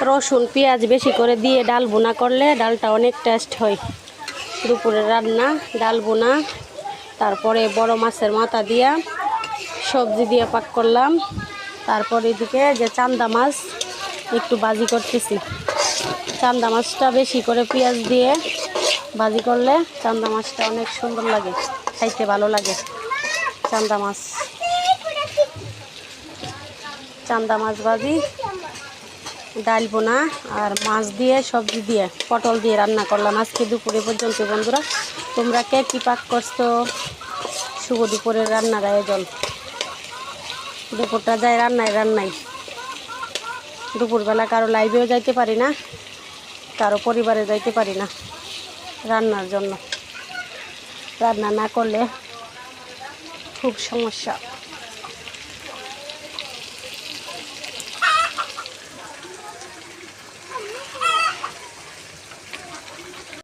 রসুন পেঁয়াজ বেশি করে দিয়ে ডাল বোনা করলে ডালটা অনেক টেস্ট হয়। দুপুরের রান্না ডাল বোনা, তারপরে বড় মাছের মাথা দিয়া সবজি দিয়ে পাক করলাম। তারপর এদিকে যে চান্দা মাছ একটু ভাজি করতেছি। চান্দা মাছটা বেশি করে পেঁয়াজ দিয়ে ভাজি করলে চান্দা মাছটা অনেক সুন্দর লাগে, খাইতে ভালো লাগে। চান্দা মাছ ভাজি, ডাল বোনা আর মাছ দিয়ে সবজি দিয়ে পটল দিয়ে রান্না করলাম আজকে দুপুরে পর্যন্ত। বন্ধুরা, তোমরা কে কী পাক করছো? শুভ দুপুরের রান্নার আয়োজন। দুপুরটা যায় রান্নায়। দুপুরবেলা কারো লাইভেও যাইতে পারি না, কারো পরিবারে যাইতে পারি না রান্নার জন্য। রান্না না করলে খুব সমস্যা।